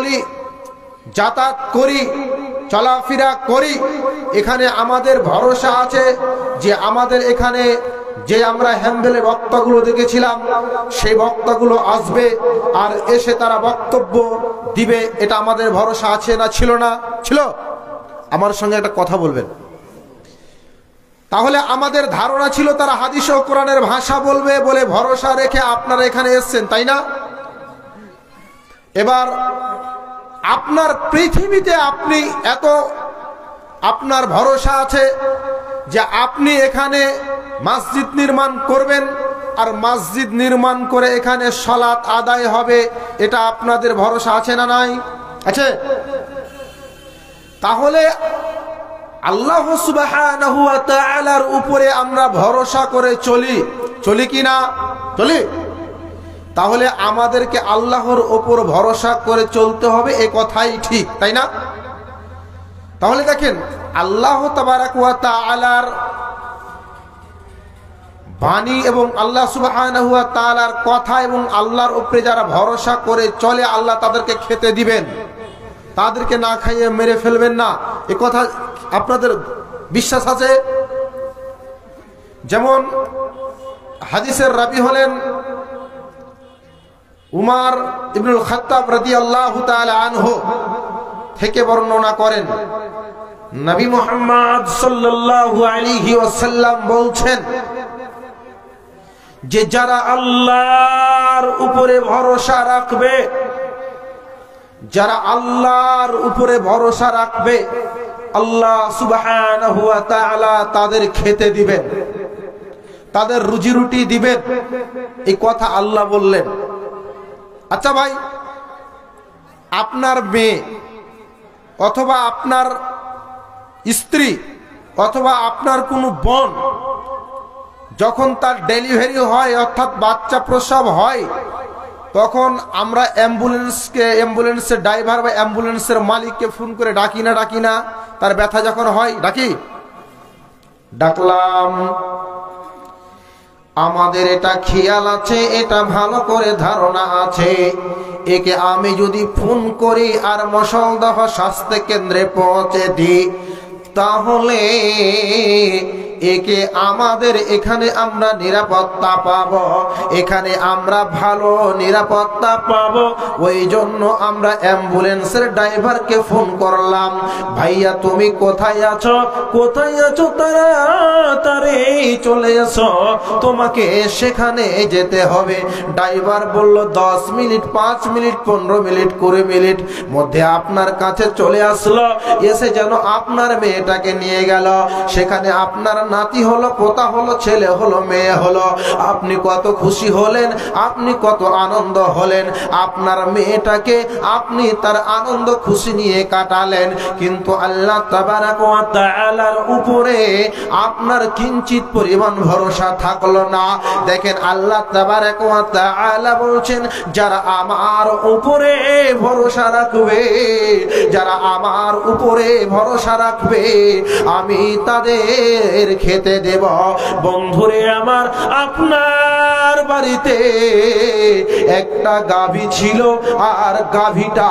চলি, যাতায়াত করি, চলাফেরা করি, এখানে আমাদের ভরসা আছে যে আমাদের এখানে যে আমরা হ্যান্ডেলে বক্তাগুলো দেখেছিলাম সেই বক্তাগুলো আসবে আর এসে তারা বক্তব্য দিবে, এটা আমাদের ভরসা আছে না ছিল না? ছিল। আমার সঙ্গে একটা কথা বলবেন। তাহলে আমাদের ধারণা ছিল তারা হাদিস ও কোরআনের ভাষা বলবে বলে ভরসা রেখে আপনারা এখানে এসেছেন, তাই না? এবার আপনার পৃথিবীতে আপনি এত আপনার ভরসা আছে যে আপনি এখানে মসজিদ নির্মাণ করবেন আর মসজিদ নির্মাণ করে এখানে সালাত আদায় হবে, এটা আপনাদের ভরসা আছে না নাই? আছে। তাহলে আল্লাহ সুবহানাহু ওয়া তাআলার উপরে আমরা ভরসা করে চলি কি না? চলি। তাহলে আমাদেরকে আল্লাহর উপর ভরসা করে চলতে হবে, এ কথাই ঠিক, তাই না? তাহলে দেখেন আল্লাহ তাবারাক ওয়া তাআলার বাণী এবং আল্লাহ সুবহানাহু ওয়া তাআলার কথা এবং আল্লাহর উপরে যারা ভরসা করে চলে আল্লাহ তাদেরকে খেতে দিবেন, তাদেরকে না খাইয়ে মেরে ফেলবেন না, এ কথা আপনাদের বিশ্বাস আছে? যেমন হাদিসের রাবী হলেন উমর ইবনুল খাত্তাব রাদিয়াল্লাহু তাআলা আনহু থেকে বর্ণনা করেন নবী মুহাম্মদ সাল্লাল্লাহু আলাইহি ওয়াসাল্লাম বলছেন যে যারা আল্লাহর উপরে ভরসা রাখবে, যারা আল্লাহর উপরে ভরসা রাখবে আল্লাহ সুবহানাহু ওয়া তাআলা তাদের খেতে দিবেন, তাদের রুজি রুটি দিবেন, এই কথা আল্লাহ বললেন। আচ্ছা ভাই, আপনার মেয়ে অথবা আপনার স্ত্রী অথবা আপনার কোনো বোন যখন তার ডেলিভারি হয় অর্থাৎ বাচ্চা প্রসব হয়, তখন আমরা অ্যাম্বুলেন্সের ড্রাইভার বা অ্যাম্বুলেন্সের মালিককে ফোন করে ডাকি না? তার ব্যথা যখন হয় ডাকলাম। আমাদের এটা খেয়াল আছে, এটা ভালো করে ধারণা আছে, একে আমি যদি ফোন করি আর মশলদহ স্বাস্থ্য কেন্দ্রে পৌঁছে দিই তাহলে একে আমাদের এখানে আমরা নিরাপত্তা পাবো, এখানে আমরা ভালো নিরাপত্তা পাবো। ওই জন্য আমরা অ্যাম্বুলেন্সের ড্রাইভারকে ফোন করলাম, ভাইয়া তুমি কোথায় আছো? তাড়াতাড়ি চলে এসো, তোমাকে সেখানে যেতে হবে। ড্রাইভার বলল 10 মিনিট, 5 মিনিট, 15 মিনিট, 20 মিনিট মধ্যে আপনার কাছে চলে আসলো, এসে যেন আপনার মেয়েটাকে নিয়ে গেল। সেখানে আপনার নাতি হলো, পোতা হলো, ছেলে হলো, মেয়ে হলো, আপনি কত খুশি হলেন, আপনি কত আনন্দ হলেন। আপনার মেয়েটাকে আপনি তার আনন্দ খুশি নিয়ে কাটালেন, কিন্তু আল্লাহ তাবারাক ওয়া তাআলার উপরে আপনার কিঞ্চিত পরিমাণ ভরসা থাকলো না। দেখেন আল্লাহ তাবারাক ওয়া তাআলা বলছেন যারা আমার উপরে ভরসা রাখবে, যারা আমার উপরে ভরসা রাখবে আমি তাদের খেতে দেব। বন্ধুরে আমার, আপনার বাড়িতে একটা গাভী ছিল আর গাভীটা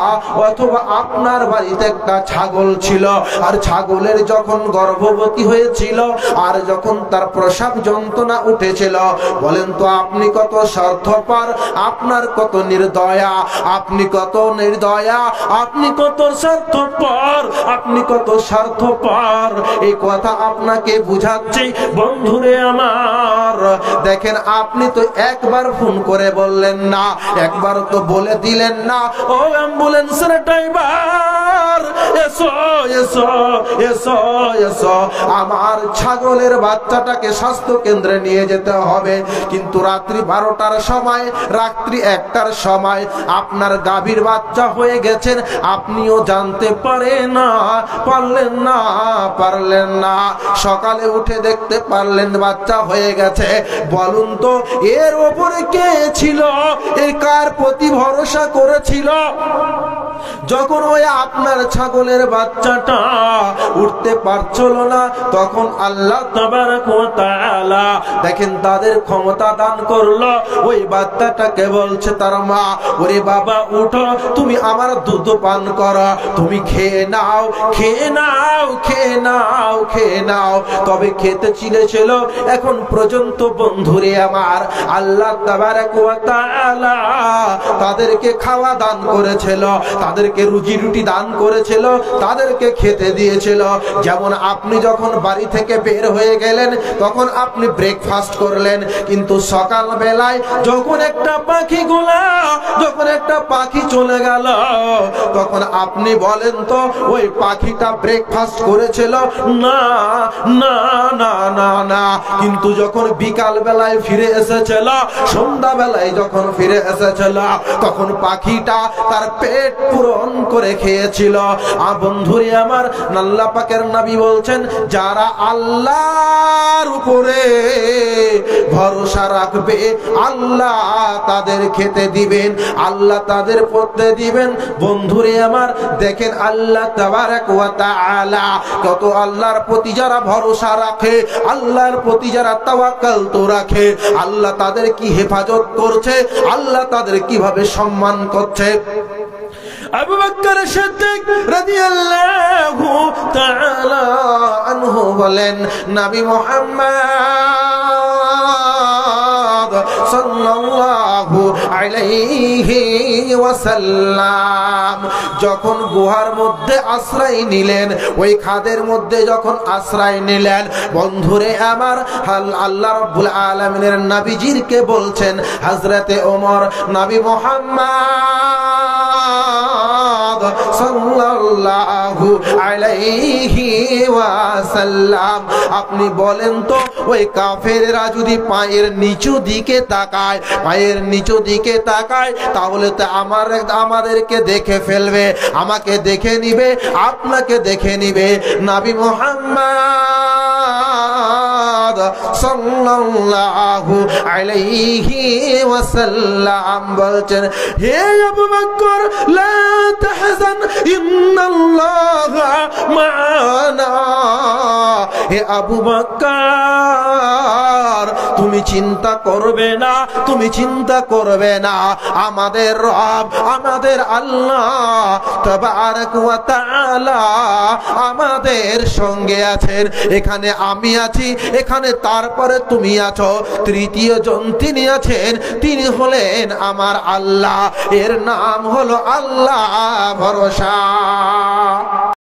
অথবা আপনার বাড়িতে একটা ছাগল ছিল, আর ছাগলের যখন গর্ভবতী হয়েছিল আর যখন তার প্রসব যন্ত্রণা উঠেছিল, বলেন তো আপনি কত স্বার্থপর, আপনার কত নির্দয়া, আপনি কত নির্দয়া, আপনি কত স্বার্থপর, আপনি কত স্বার্থপর, এই কথা আপনাকে বুঝাচ্ছি। বন্ধুরে আমার, দেখেন আপনি তো একবার ফোন করে বললেন না, একবার তো বলে দিলেন না, ও অ্যাম্বুলেন্সের ড্রাইভার এসো এসো এসো এসো, আমার ছাগলের বাচ্চাটাকে স্বাস্থ্য কেন্দ্রে নিয়ে যেতে হবে। কিন্তু রাত্রি 12টার সময়, রাত্রি 1টার সময় আপনার গাভীর বাচ্চা হয়ে গেছেন, আপনিও জানতে পারলেন না, সকালে উঠে দেখতে পারলেন বাচ্চা হয়ে গেছে। বলুন তো এর উপরে কে ছিল? এর কার প্রতি ভরসা করেছিল? যখন ওই আপনার ছাগলের বাচ্চাটা উঠতে পারছিল না, তখন আল্লাহ তাবারক ওয়া তাআলা দেখেন তাদের ক্ষমতা দান করলো। ওই বাচ্চাটাকে বলছে তার মা, ওরে বাবা উঠো, তুমি আমার দুধ পান করো, তুমি খেয়ে নাও, খেয়ে নাও, খেয়ে নাও, খেয়ে নাও। তবে খেতে চিলেছিল, এখন পর্যন্ত বন্ধুরে আমার আল্লাহ তাবারক ওয়া তাআলা তাদেরকে খাওয়া দান করেছিল, তাদেরকে রুজি রুটি দান করেছিল, তাদেরকে খেতে দিয়েছিল। যেমন আপনি যখন বাড়ি থেকে বের হয়ে গেলেন তখন আপনি ব্রেকফাস্ট করলেন, কিন্তু সকাল বেলায় যখন একটা পাখি চলে গেল, তখন আপনি বলেন তো ওই পাখিটা ব্রেকফাস্ট করেছিল? না না না না না। কিন্তু যখন বিকাল বেলায় ফিরে এসেছিল, সন্ধ্যা বেলায় যখন ফিরে এসেছিল, তখন পাখিটা তার পেট পূরণ করে খেয়েছিল। বন্ধুরে আমার, আল্লাহ পাকের নবী বলছেন, যারা আল্লাহর উপরে ভরসা রাখবে আল্লাহ তাদের খেতে দিবেন, আল্লাহ তাদের পড়তে দিবেন। বন্ধুরে আমার দেখেন, আল্লাহ তাবারক ওয়া তাআলা কত আল্লাহর প্রতি যারা ভরসা রাখে, আল্লাহর প্রতি যারা তাওয়াক্কুল তো রাখে, আল্লাহ তাদের কি হেফাজত করছে, আল্লাহ তাদের কিভাবে সম্মান করছে। আবু বকর সিদ্দিক রাদিয়াল্লাহু তাআলা আনহু বলেন, নবী মুহাম্মদ সাল্লাল্লাহু আলাইহি ওয়াসাল্লাম যখন গুহার মধ্যে আশ্রয় নিলেন, ওই খাদের মধ্যে যখন আশ্রয় নিলেন, বন্ধুরে আমার আল্লাহ রাব্বুল আলামিনের নবীজিরকে বলছেন, হযরতে ওমর নবী মুহাম্মদ সাল্লাল্লাহু আলাইহি ওয়াসাল্লাম আপনি বলেন তো, ওই কাফেররা যদি পায়ের নিচু দিকে তাকায়, পায়ের নিচু দিকে তাকায়, তাহলে তো আমাদেরকে দেখে ফেলবে, আমাকে দেখে নিবে, আপনাকে দেখে নিবে। নবী মুহাম্মদ সাল্লাল্লাহু আলাইহি ওয়াসাল্লাম বলছেন, হে আবু বকর লা তাহজান ইন্নাল্লাহা মা'ানা। হে আবু বকর তুমি চিন্তা করবে না, তুমি চিন্তা করবে না, আমাদের রব, আমাদের আল্লাহ তাবারক ওয়া তাআলা আমাদের সঙ্গে আছেন। এখানে আমি আছি, এখানে তারপরে তুমি আছো, তৃতীয় জন তিনি আছেন, তিনি হলেন আমার আল্লাহ, এর নাম হলো আল্লাহ ভরসা।